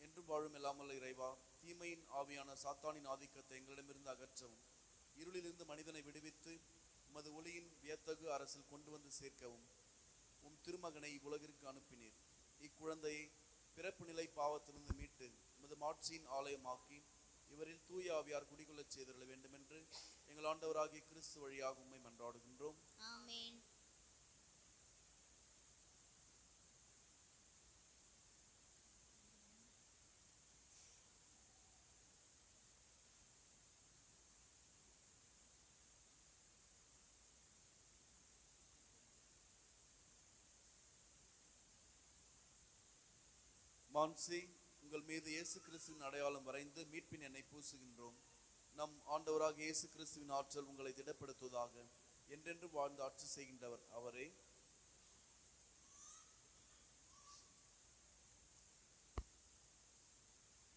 என்றும் வாழும் எல்லாமல்ல இறைவா, தீமையின் ஆவியான சாத்தானின் ஆதிக்கத்தை எங்களிடமிருந்து அகற்றவும், இருளிலிருந்து மனிதனை விடுவித்து உமது ஒளியின் வியத்தகு அரசில் கொண்டு வந்து சேர்க்கவும் உம் திருமகனை இவ்வுலகிற்கு அனுப்பினீர். இக்குழந்தையை பிறப்பு நிலை பாவத்திலிருந்து மீட்டு உமது மாட்சியின் ஆலயமாக்கி இவரில் தூய ஆவியார் குடிகொள்ளச் செய்திருள வேண்டுமென்று எங்கள் ஆண்டவராகிய கிறிஸ்து வழியாக உம்மை மன்றாடுகின்றோம். ஆமென். மான்சி, உங்கள் மீது இயேசு கிறிஸ்துவின் அடையாளம் வரைந்து மீட்பின் எண்ணெய் பூசுகின்றோம். நம் ஆண்டவராக இயேசு கிறிஸ்துவின் ஆற்றல் உங்களை திடப்படுத்துவதாக. என்றென்று வாழ்ந்து ஆட்சி செய்கின்றவர் அவரே.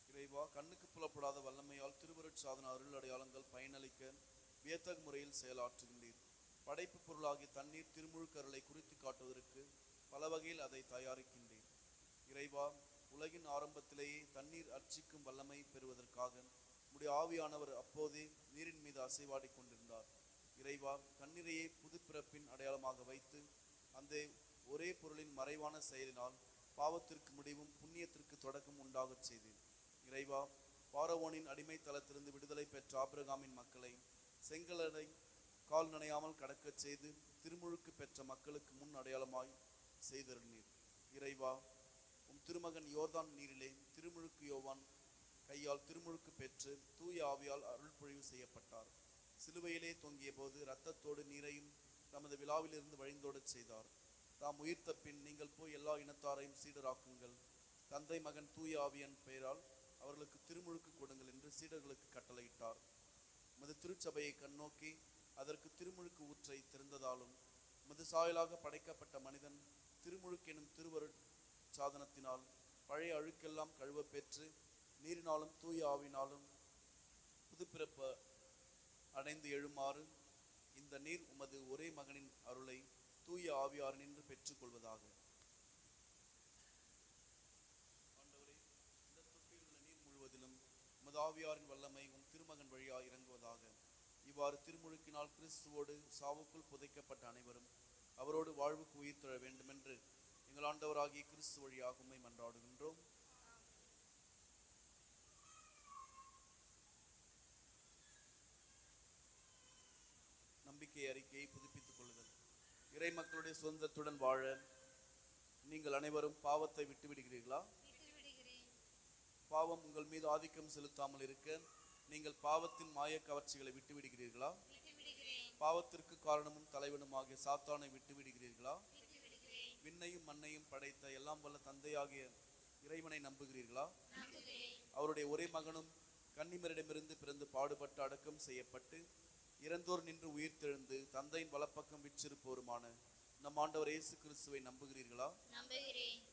இறைவா, கண்ணுக்கு புலப்படாத வல்லமையால் திருவருட்சாதன அருள் அடையாளங்கள் பயனளிக்க வியத்தகு முறையில் செயலாற்றுகின்றீர். படைப்பு பொருளாகிய தண்ணீர் திருமுழுக்கருளை குறித்து காட்டுவதற்கு பல வகையில் அதை தயாரிக்கின்றீர். இறைவா, உலகின் ஆரம்பத்திலேயே தண்ணீர் அர்ச்சிக்கும் வல்லமை பெறுவதற்காக உம்முடைய ஆவியானவர் அப்போதே நீரின் மீது அசைவாடி கொண்டிருந்தார். இறைவா, தண்ணீரையே புது பிறப்பின் அடையாளமாக வைத்து அந்த ஒரே பொருளின் மறைவான செயலினால் பாவத்திற்கு முடிவும் புண்ணியத்திற்கு தொடக்கம் உண்டாகச் செய்தேன். இறைவா, பாரவோனின் அடிமைத்தளத்திலிருந்து விடுதலை பெற்ற ஆபிரகாமின் மக்களை செங்கலடை கால் நனையாமல் கடக்கச் செய்து திருமுழுக்கு பெற்ற மக்களுக்கு முன் அடையாளமாய் செய்தருளீர். இறைவா, உம் திருமகன் யோர்தான் நீரிலே திருமுழுக்கு யோவான் கையால் திருமுழுக்கு பெற்று தூய ஆவியால் அருள் பொழிவு செய்யப்பட்டார். சிலுவையிலே தொங்கிய போது இரத்தத்தோடு நீரையும் தமது விழாவிலிருந்து வழிந்தோடச் செய்தார். தாம் உயிர்த்த பின், நீங்கள் போய் எல்லா இனத்தாரையும் சீடராக்குங்கள், தந்தை மகன் தூய ஆவியன் பெயரால் அவர்களுக்கு திருமுழுக்கு கொடுங்கள் என்று சீடர்களுக்கு கட்டளையிட்டார். உமது திருச்சபையை கண்ணோக்கி அதற்கு திருமுழுக்கு ஊற்றை திறந்ததாலும் உமது சாயலாக படைக்கப்பட்ட மனிதன் திருமுழுக்கு எனும் திருவருட் சாதனத்தினால் பழைய அழுக்கெல்லாம் கழுவ பெற்று நீரினாலும் தூய ஆவினாலும் புதுப்பிறப்பு அடைந்து எழுமாறு இந்த நீர் உமது ஒரே மகனின் அருளை தூய ஆவியாரினின்று பெற்றுக்கொள்வதாக. ஆண்டவரே, இந்த தொட்டியில் உள்ள நீர் முழுவதிலும் உமது ஆவியாரின் வல்லமை உம் திருமகன் வழியாக இறங்குவதாக. இவ்வாறு திருமுழுக்கினால் கிறிஸ்துவோடு சாவுக்குள் புதைக்கப்பட்ட அனைவரும் அவரோடு வாழ்வுக்கு உயிர் தழ வேண்டுமென்று எங்கள் ஆண்டவராகிய கிறிஸ்து வழியாக உம்மை மன்றாடுகின்றோம். நம்பிக்கை அறிக்கையை புதுப்பித்துக் கொள்ளுதல். இறை மக்களுடைய சுதந்திரத்துடன் வாழ நீங்கள் அனைவரும் பாவத்தை விட்டுவிடுகிறீர்களா? பாவம் உங்கள் மீது ஆதிக்கம் செலுத்தாமல் இருக்க நீங்கள் பாவத்தின் மாய கவர்ச்சிகளை விட்டுவிடுகிறீர்களா? பாவத்திற்கு காரணமும் தலைவனுமாகிய சாத்தானை விட்டுவிடுகிறீர்களா? விண்ணையும் மண்ணையும் படைத்த எல்லாம் வல்ல தந்தையாகிய இறைவனை நம்புகிறீர்களா? அவருடைய ஒரே மகனும் கன்னிமரிடமிருந்து பிறந்து பாடுபட்டு அடக்கம் செய்யப்பட்டு இறந்தோர் நின்று உயிர்த்தெழுந்து தந்தையின் வலப்பக்கம் விற்றிருப்போருமான நம் ஆண்டவர் இயேசு கிறிஸ்துவை நம்புகிறீர்களா?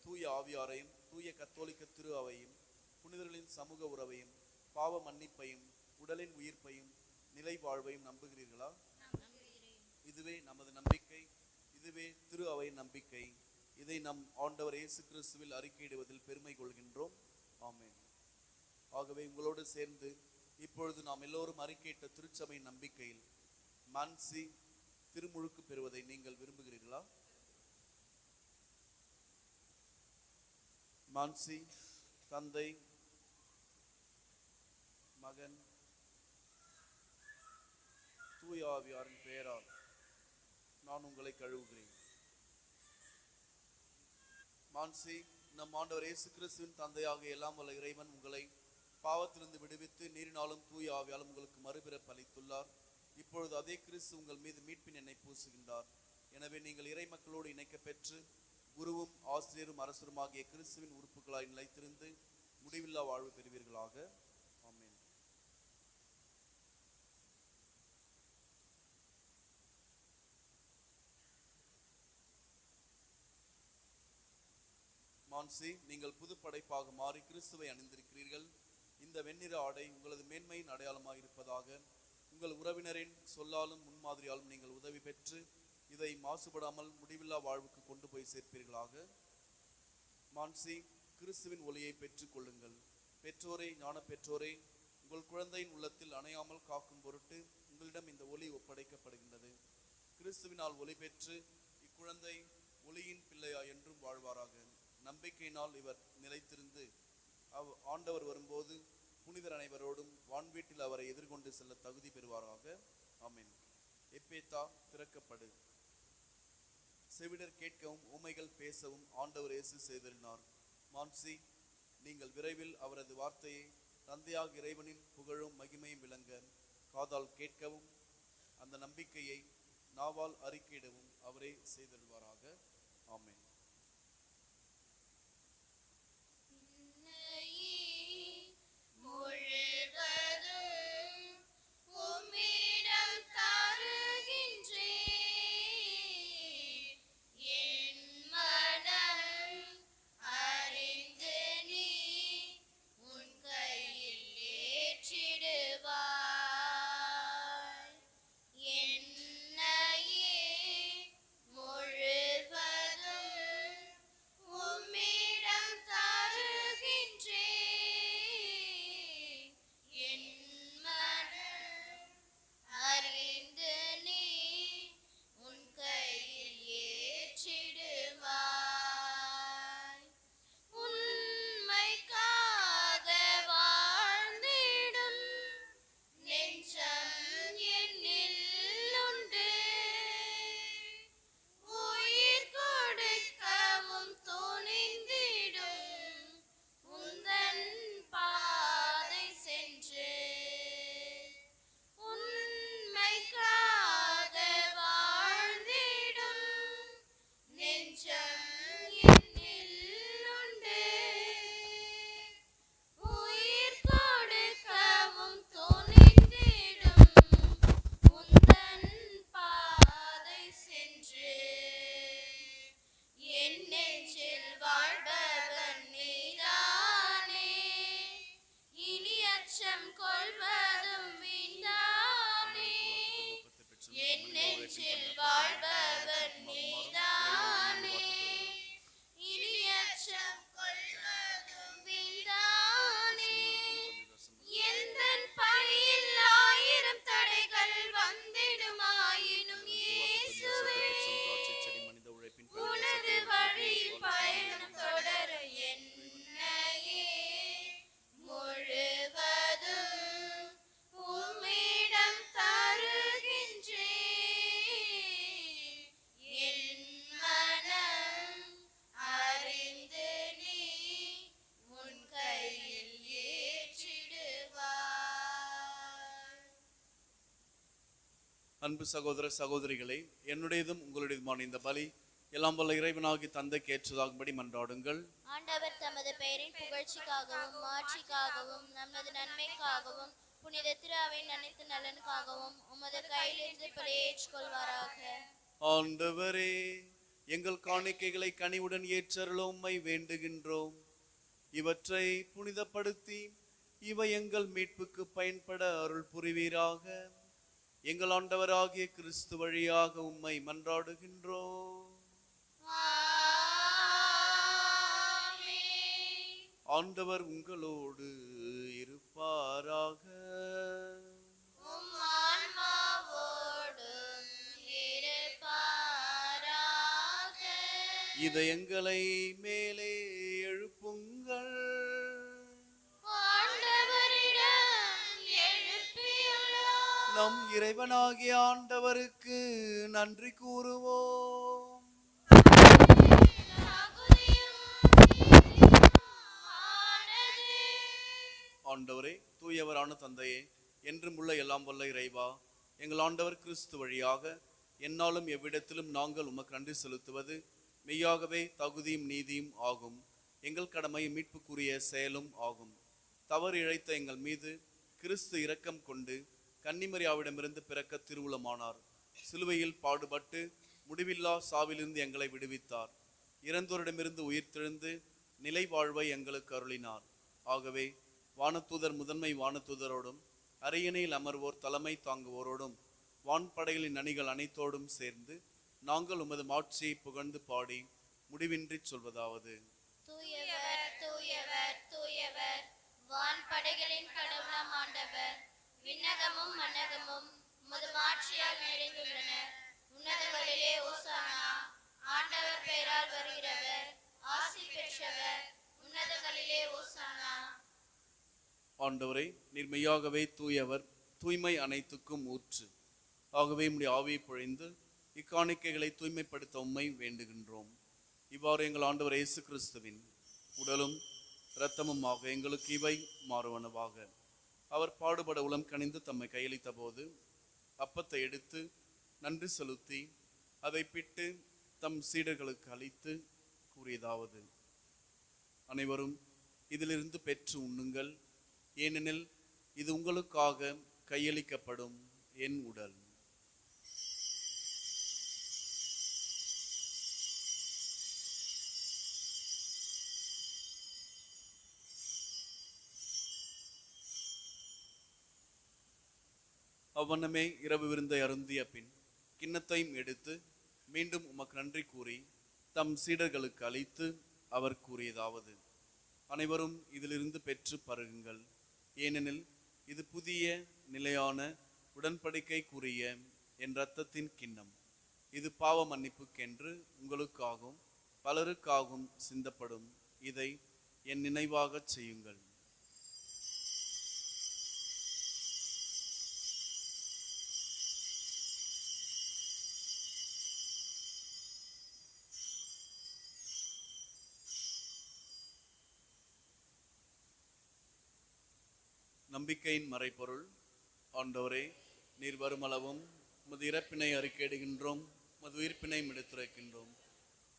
தூய ஆவியாரையும் தூய கத்தோலிக்க திரு அவையும் புனிதர்களின் சமூக உறவையும் பாவ மன்னிப்பையும் உடலின் உயிர்ப்பையும் நிலை வாழ்வையும் நம்புகிறீர்களா? இதுவே நமது நம்பிக்கை, இதுவே திரு அவையின் நம்பிக்கை. இதை நம் ஆண்டவர் இயேசு கிறிஸ்துவில் அறிக்கையிடுவதில் பெருமை கொள்கின்றோம். ஆமென். ஆகவே உங்களோடு சேர்ந்து இப்பொழுது நாம் எல்லோரும் அறிக்கையிட்ட திருச்சபையின் நம்பிக்கையில் மான்சி திருமுழுக்கு பெறுவதை நீங்கள் விரும்புகிறீர்களா? சொல்லுவீர்களா? மான்சி, தந்தை, மகன், தூய ஆவியாரின் பெயரால் நான் உங்களை கழுவுகிறேன். மான்சி, நம் ஆண்டவர் இயேசு கிறிஸ்துவின் தந்தையாக எல்லாம் வல்ல இறைவன் உங்களை பாவத்திலிருந்து விடுவித்து நீரினாலும் தூய ஆவியாலும் உங்களுக்கு மறுபிறப்பு அளித்துள்ளார். இப்பொழுது அதே கிறிஸ்து உங்கள் மீது மீட்பின் எண்ணெய் பூசுகின்றார். எனவே நீங்கள் இறை மக்களோடு இணைக்க பெற்று குருவும் ஆசிரியரும் அரசருமாகிய கிறிஸ்துவின் உறுப்புகளாய் நிலைத்திருந்து முடிவில்லா வாழ்வு பெறுவீர்களாக. ஆமென். மான்சி, நீங்கள் புது படைப்பாக மாறி கிறிஸ்துவை அணிந்திருக்கிறீர்கள். இந்த வெண்ணிற ஆடை உங்களது மேன்மையின் அடையாளமாக இருப்பதாக. உங்கள் உறவினரின் சொல்லாலும் முன்மாதிரியாலும் நீங்கள் உதவி பெற்று இதை மாசுபடாமல் முடிவில்லா வாழ்வுக்கு கொண்டு போய் சேர்ப்பீர்களாக. மான்சி, கிறிஸ்துவின் ஒளியை பெற்றுக் கொள்ளுங்கள். பெற்றோரே, ஞான பெற்றோரே, உங்கள் குழந்தையின் உள்ளத்தில் அணையாமல் காக்கும் பொருட்டு உங்களிடம் இந்த ஒளி ஒப்படைக்கப்படுகின்றது. கிறிஸ்துவினால் ஒளி பெற்று இக்குழந்தை ஒளியின் பிள்ளையா என்றும் வாழ்வாராக. நம்பிக்கையினால் இவர் நிலைத்திருந்து ஆண்டவர் வரும்போது புனிதர் அனைவரோடும் வான்வீட்டில் அவரை எதிர்கொண்டு செல்ல தகுதி பெறுவாராக. ஆமென். எப்பேத்தா, திறக்கப்படு. செவிடர் கேட்கவும் ஊமைகள் பேசவும் ஆண்டவர் இயேசு செய்தருளினார். மான்சி, நீங்கள் விரைவில் அவரது வார்த்தையை தந்தையாக இறைவனின் புகழும் மகிமையும் விளங்க காதால் கேட்கவும் அந்த நம்பிக்கையை நாவால் அறிக்கையிடவும் அவரே செய்தருள்வாராக. ஆமென். அன்பு சகோதர சகோதரிகளே, என்னுடையதும் உங்களுடையதுமான இந்த பலி எல்லாம் வல்ல இறைவனாகி தந்தைக்கு ஏற்றதாகும்படி மன்றாடுங்கள். ஆண்டவர் தமது பெயரின் புகழ்ச்சிக்காகவும் மாட்சிக்காகவும் நமது நன்மைக்காகவும் புனித திருஅவையின் அனைத்து நலனுக்காகவும் உமது கையிலிருந்து பலியை ஏற்றுக்கொள்வாராக. ஆண்டவரே, எங்கள் காணிக்கைகளை கனிவுடன் ஏற்றருள உம்மை வேண்டுகின்றோம். இவற்றை புனிதப்படுத்தி இவை எங்கள் மீட்புக்கு பயன்பட அருள் புரிவீராக. எங்கள் ஆண்டவராகிய கிறிஸ்து வழியாக உம்மை மன்றாடுகின்றோம். ஆண்டவர் உங்களோடு இருப்பாராக. உம் ஆன்மாவோடும் இருப்பாராக. இதயங்களை மேலே எழுப்புங்கள். ஆண்டவரிடம் எழுப்பியுள்ளோம். நம் இறைவனாகிய ஆண்டவருக்கு நன்றி கூறுவோம். தகுதியும் நீதியும் ஆனதே. ஆண்டவரே, தூயவரான தந்தையே, என்றும் உள்ள எல்லாம் வல்ல இறைவா, எங்கள் ஆண்டவர் கிறிஸ்து வழியாக எந்நாளும் எவ்விடத்திலும் நாங்கள் உமக்கு நன்றி செலுத்துவது மெய்யாகவே தகுதியும் நீதியும் ஆகும். எங்கள் கடமை மீட்புக்குரிய செயலும் ஆகும். தவறு இழைத்த எங்கள் மீது கிறிஸ்து இரக்கம் கொண்டு கன்னிமரியாவிடமிருந்து பிறக்க திருவுளமானார். சிலுவையில் பாடுபட்டு முடிவில்லா சாவிலிருந்து எங்களை விடுவித்தார். இறந்தோரிடமிருந்து உயிர்த்தெழுந்து நிலை வாழ்வை எங்களுக்கு அருளினார். ஆகவே வானதூதர் முதன்மை வானதூதரோடும் அரியணையில் அமர்வோர் தலைமை தாங்குவோரோடும் வான்படைகளின் அணிகள் அனைத்தோடும் சேர்ந்து நாங்கள் உமது மாட்சியை புகழ்ந்து பாடி முடிவின்றி சொல்வதாவது: தூயவர் தூயவர் தூயவர், வான்படைகளின் கடவுளாம் ஆண்டவர். விண்ணகமும் மன்னகமும் உமது மாட்சியால் நிறைந்துள்ளன. உன்னதங்களிலே ஓசானா. ஆண்டவர் பெயரால் வருகிறவர் ஆசி பெற்றவர். உன்னதங்களிலே ஓசானா. ஆண்டவரே, நீர் மெய்யாகவே தூயவர், தூய்மை அனைத்துக்கும் ஊற்று. ஆகவே உம்முடைய ஆவியை பொழிந்து இக்காணிக்கைகளை தூய்மைப்படுத்த உம்மை வேண்டுகின்றோம். இவ்வாறு எங்கள் ஆண்டவர் இயேசு கிறிஸ்துவின் உடலும் இரத்தமுமாக எங்களுக்கு இவை மாறுவனவாக. அவர் பாடுபட உளம் கனிந்து தம்மை கையளித்த போது அப்பத்தை எடுத்து நன்றி செலுத்தி அதை பிட்டு தம் சீடர்களுக்கு அளித்து கூறியதாவது: அனைவரும் இதிலிருந்து பெற்று உண்ணுங்கள், ஏனெனில் இது உங்களுக்காக கையளிக்கப்படும் என் உடல். அவ்வண்ணமே இரவு விருந்தை அருந்திய பின் கிண்ணத்தையும் எடுத்து மீண்டும் உமக்கு நன்றி கூறி தம் சீடர்களுக்கு அளித்து அவர் கூறியதாவது: அனைவரும் இதிலிருந்து பெற்று பருகுங்கள், ஏனெனில் இது புதிய நிலையான உடன்படிக்கைக்குரிய என் இரத்தத்தின் கிண்ணம். இது பாவ மன்னிப்புக்கென்று உங்களுக்காகவும் பலருக்காகவும் சிந்தப்படும். இதை என் நினைவாகச் செய்யுங்கள். நம்பிக்கையின் மறைபொருள். ஆண்டவரே, நீர் வருமளவும் உமது இறப்பினை அறிக்கையிடுகின்றோம், உமது உயிர்ப்பினையும் எடுத்துரைக்கின்றோம்.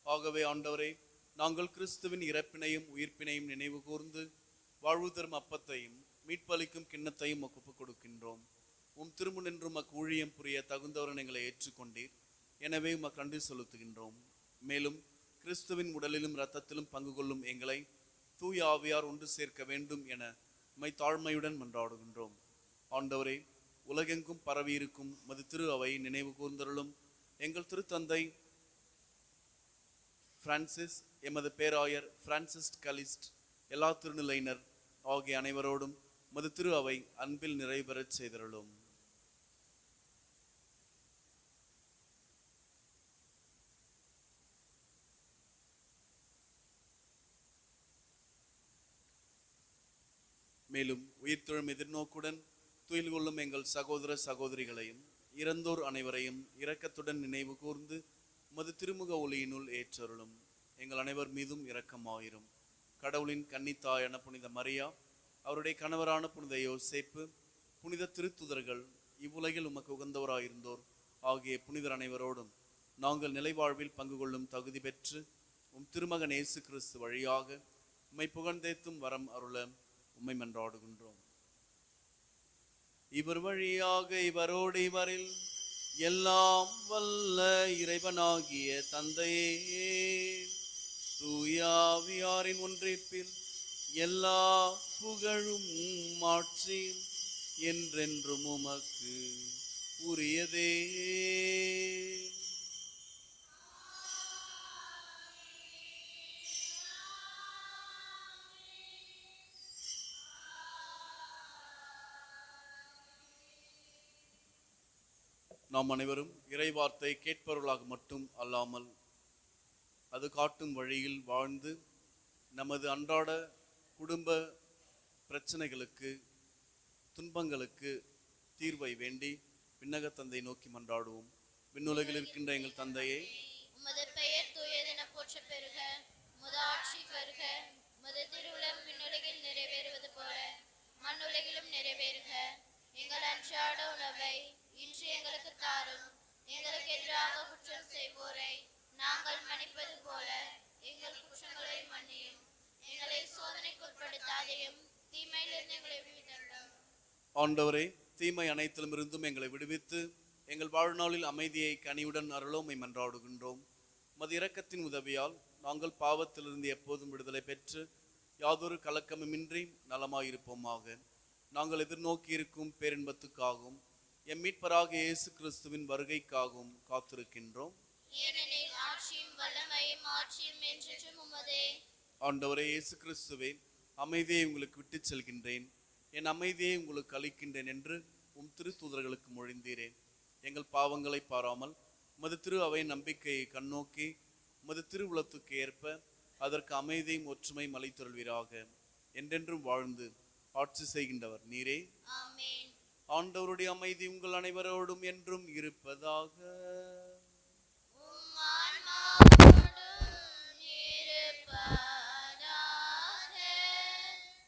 ஆகவே ஆண்டவரே, நாங்கள் கிறிஸ்துவின் இறப்பினையும் உயிர்ப்பினையும் நினைவு கூர்ந்து வாழ்வு தரும் அப்பத்தையும் மீட்பளிக்கும் கிண்ணத்தையும் ஒப்புக் கொடுக்கின்றோம். உம் திருமுனின்று உமக்கு ஊழியம் புரிய தகுந்தவரை எங்களை ஏற்றுக்கொண்டீர். எனவே உமக்கு நன்றி செலுத்துகின்றோம். மேலும் கிறிஸ்துவின் உடலிலும் இரத்தத்திலும் பங்கு கொள்ளும் எங்களை தூய ஆவியார் ஒன்று சேர்க்க வேண்டும் என உம்மை தாழ்மையுடன் மன்றாடுகின்றோம். ஆண்டவரே, உலகெங்கும் பரவியிருக்கும் மது திரு அவை நினைவு கூர்ந்தருளும். எங்கள் திருத்தந்தை பிரான்சிஸ், எமது பேராயர் பிரான்சிஸ் கலிஸ்ட், எல்லா திருநிலையினர் ஆகிய அனைவரோடும் மது திரு அவை அன்பில் நிறைவேறச் செய்தருளும். மேலும் உயிர்த்தெழும் எதிர்நோக்குடன் துயில் கொள்ளும் எங்கள் சகோதர சகோதரிகளையும் இறந்தோர் அனைவரையும் இரக்கத்துடன் நினைவு கூர்ந்து உமது திருமுக ஒளியினுள் ஏற்றருளும். எங்கள் அனைவர் மீதும் இரக்கமாயிரும். கடவுளின் கன்னித்தாயான புனித மரியா, அவருடைய கணவரான புனித யோசேப்பு, புனித திருத்துதர்கள், இவ்வுலகில் உமக்கு உகந்தவராயிருந்தோர் ஆகிய புனிதர் அனைவரோடும் நாங்கள் நிலைவாழ்வில் பங்கு கொள்ளும் தகுதி பெற்று உம் திருமகன் இயேசு கிறிஸ்து வழியாக உம்மை புகழ்ந்தேத்தும் வரம் அருள உம்மை மன்றாடுகின்றோம். இவர் வழியாக இவரோடு இவரில் எல்லாம் வல்ல இறைவனாகிய தந்தையே, தூயாவியாரின் ஒன்றிப்பில் எல்லா புகழும் மாட்சியும் என்றென்றும் உமக்கு உரியதே. நாம் அனைவரும் இறைவார்த்தை கேட்பவர்களாக மட்டும் அல்லாமல் அது காட்டும் வழியில் வாழ்ந்து நமது அன்றாட குடும்ப பிரச்சனைகளுக்கு துன்பங்களுக்கு தீர்வை வேண்டி விண்ணக தந்தை நோக்கி மன்றாடுவோம். விண்ணுலகில் இருக்கின்ற எங்கள் தந்தையே, உமது பெயர் தூயதென போற்ற பெறுக. உமது ஆட்சி வருக. உமது திருவுளம் விண்ணுலகில் நிறைவேறுவது போல மண்ணுலகிலும் நிறைவேறுக. எங்கள் அன்றாட உணவை இன்று எங்களுக்கு தாரும். எங்களுக்கு எதிராக குற்றம் செய்வோரை நாங்கள் மன்னிப்பது போல எங்கள் குற்றங்களை மன்னியும். எங்களை சோதனைக்கு உட்படுத்தாதையும் தீமையிலிருந்து எங்களை விடுவித்தருளும். ஆண்டவரே, தீமை அனைத்திலும் இருந்தும் எங்களை விடுவித்து எங்கள் வாழ்நாளில் அமைதியை கனியுடன் அருளோமை மன்றாடுகின்றோம். உமது இரக்கத்தின் உதவியால் நாங்கள் பாவத்திலிருந்து எப்போதும் விடுதலை பெற்று யாதொரு கலக்கமுமின்றி நலமாயிருப்போமாக. நாங்கள் எதிர்நோக்கி இருக்கும் பேரின்பத்துக்காகவும் எம் மீட்பராகிய இயேசு கிறிஸ்துவின் வருகைக்காகவும் காத்திருக்கின்றோம். ஏனெனில் ஆட்சியும் வல்லமையும் மாட்சியும் என்றென்றும் உமதே. ஆண்டவரே இயேசு கிறிஸ்துவே, அமைதியை உங்களுக்கு விட்டுச் செல்கின்றேன், என் அமைதியை உங்களுக்கு அளிக்கின்றேன் என்று உம் திருத்தூதர்களுக்கு மொழிந்தீரேன். எங்கள் பாவங்களை பாராமல் உமது திரு அவை நம்பிக்கையை கண்ணோக்கி உமது திருவுளத்துக்கு ஏற்ப அதற்கு அமைதியும் ஒற்றுமையும் அளித்தருள்வீராக. என்றென்றும் வாழ்ந்து ஆட்சி செய்கின்றவர் நீரே. ஆமென். ஆண்டவருடைய அமைதி உங்கள் அனைவரோடும் என்றும் இருப்பதாக. உம் ஆன்மாவோடும் இருப்பதாக.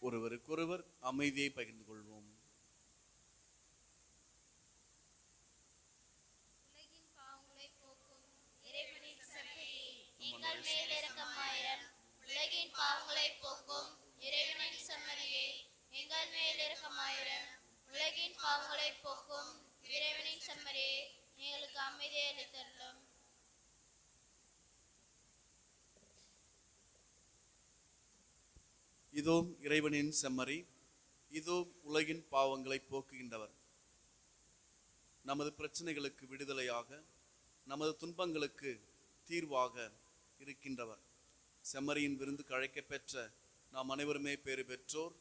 ஒருவருக்கொருவர் அமைதியை பகிர்ந்து கொள்வோம். உலகின் பாவங்களை போக்கும் இறைவனின் செம்மறியே, எங்கள் மேல் இரக்கமாயிரம். உலகின் பாவங்களை போக்கும் இறைவனின் செம்மறியே, எங்கள் மேல் இரக்கமாயிரம். உலகின் பாவங்களை போக்கும் இறைவனின் செம்மறியே, எங்களுக்கு அமைதியை அளித்தருளும். இதோ இறைவனின் செம்மறி, இதோ உலகின் பாவங்களை போக்குகின்றவர். நமது பிரச்சனைகளுக்கு விடுதலையாக, நமது துன்பங்களுக்கு தீர்வாக இருக்கின்றவர். செம்மறியின் விருந்துக்கு அழைக்கப் பெற்ற நாம் அனைவருமே பேறு பெற்றோர்.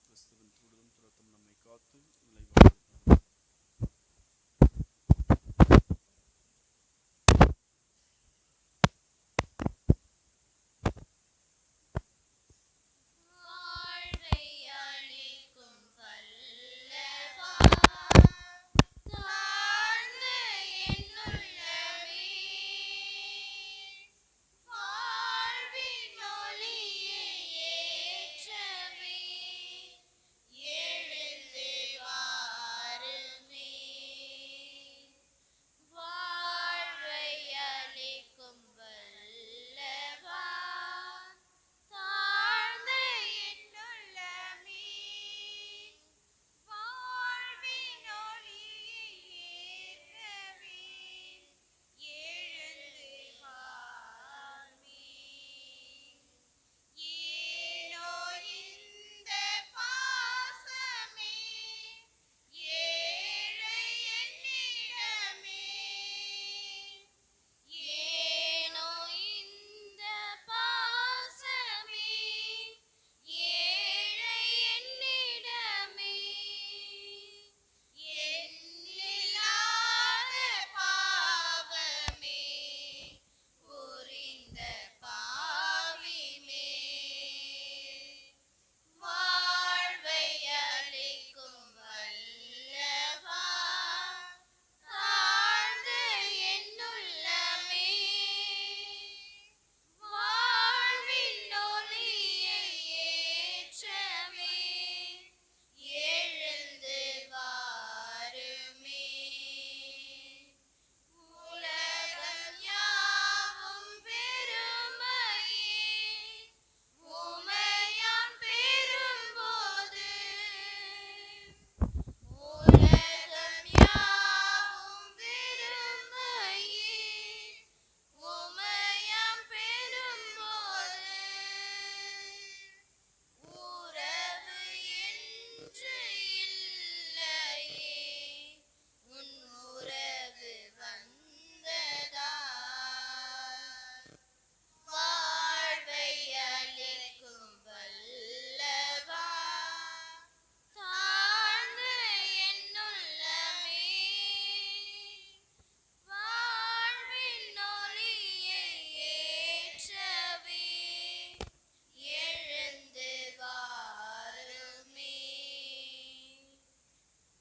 கிறிஸ்துவின் தூதரும் துரத்தும் நம்மை காத்து நிலைவாழ்வு. வாழ்வை அளிக்கும் வல்லவா, தாழ்ந்த என்னுள்ளமே, வாழ்வின் ஒளியை ஏற்றவே எழுந்து வா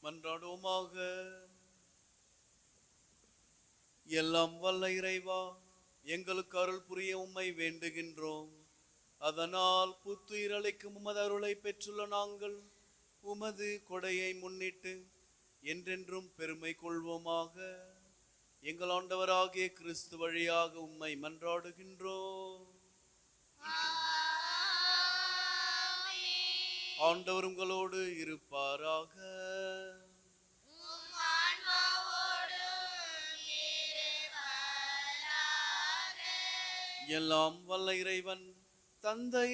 மன்றாடுவோமாக. எல்லாம் வல்ல இறைவா, எங்களுக்கு அருள் புரிய உம்மை வேண்டுகின்றோம். அதனால் புத்துயிர் அளிக்கும் உமது அருளை பெற்றுள்ள நாங்கள் உமது கொடையை முன்னிட்டு என்றென்றும் பெருமை கொள்வோமாக. எங்கள் ஆண்டவராகிய கிறிஸ்து வழியாக உம்மை மன்றாடுகின்றோம். ஆண்டவர் உங்களோடு இருப்பாராக. எல்லாம் வல்ல இறைவன் தந்தை,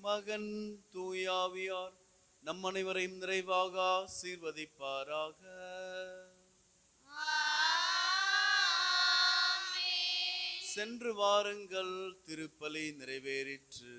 மகன், தூயாவியார் நம் அனைவரையும் நிறைவாக ஆசீர்வதிப்பாராக. சென்று வாருங்கள், திருப்பலி நிறைவேறிற்று.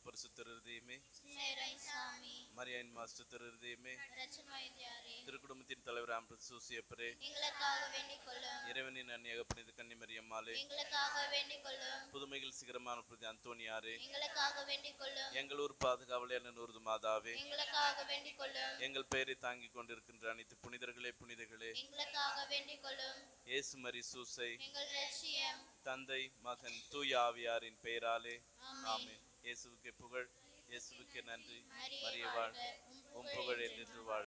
பரிசுத்த இருதயமே, மரியாயின் மாஸ்டர் திரு இருதயமே, திருக்குடும்பத்தின் தலைவர் ஆம்பர் சூசியப்பரே, இறைவனின் அந்நியக புனித கன்னிமரியம்மாளே, புதுமைகள் சிகரமான புனித அந்தோனியாரே, எங்கள் ஊர் பாதுகாவலையான நூறு மாதாவே, எங்கள் பெயரை தாங்கிக் கொண்டிருக்கின்ற அனைத்து புனிதர்களே புனிதர்களே, இயேசு மரி சூசை, தந்தை, மகன், தூய ஆவியாரின் பெயராலே ஆமென். இயேசுவுக்கே புகழ், இயேசுவுக்கே நன்றி. மரியே வாழ்க, உம் புகழ் என்று வாழ்க.